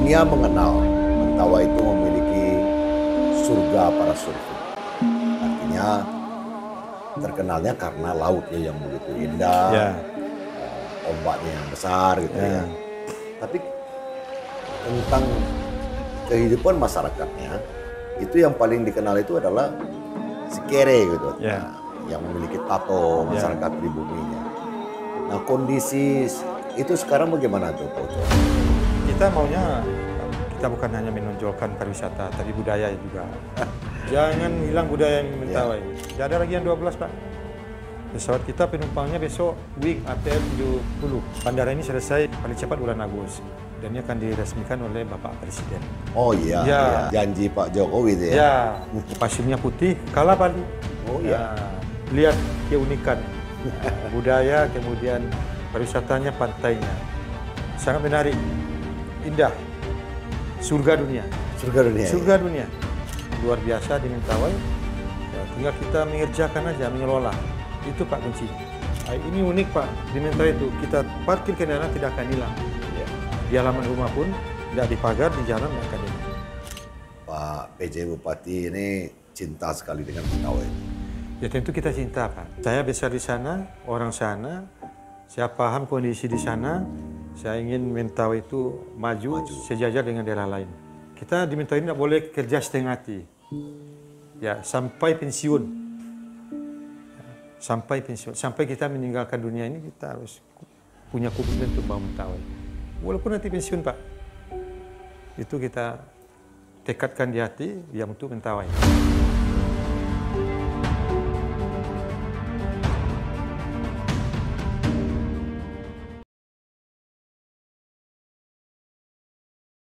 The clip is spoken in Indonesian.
Dunia mengenal Mentawai itu memiliki surga para surfing. Artinya terkenalnya karena lautnya yang begitu indah, Ya. Ombaknya yang besar gitu ya. Ya. Tapi tentang kehidupan masyarakatnya, itu yang paling dikenal itu adalah Sikere gitu. Ya. Nah, yang memiliki tato masyarakat pribuminya. Nah, kondisi itu sekarang bagaimana tuh Pak Uco? Kita maunya, kita bukan hanya menonjolkan pariwisata, tapi budaya juga. Jangan hilang budaya Mentawai. Tidak ada lagi yang 12, Pak. Pesawat kita penumpangnya besok week ATM 70. Bandara ini selesai paling cepat bulan Agustus. Dan ini akan diresmikan oleh Bapak Presiden. Oh iya, Ya. janji Pak Jokowi itu ya. Ya, pasirnya putih, kalah Bali. Oh iya. Lihat keunikan budaya, kemudian pariwisatanya, pantainya. Sangat menarik, indah. Surga dunia. Surga dunia. Surga dunia. Luar biasa di Mentawai. Ya, tinggal kita mengerjakan aja, mengelola. Itu Pak kunci. Ini unik Pak, di Mentawai itu kita parkir kendaraan tidak akan hilang. Ya. Di halaman rumah pun tidak dipagar, di jalan tidak akan hilang. Pak PJ Bupati ini cinta sekali dengan Mentawai. Ya tentu kita cinta Pak. Saya besar di sana, orang sana. Saya paham kondisi di sana. Saya ingin Mentawai itu maju sejajar dengan daerah lain. Kita di Mentawai ini tidak boleh kerja setengah hati. Ya, sampai pensiun. Sampai pensiun. Sampai kita meninggalkan dunia ini, kita harus punya komitmen untuk bangun Mentawai. Walaupun nanti pensiun Pak. Itu kita tekadkan di hati yang untuk Mentawai.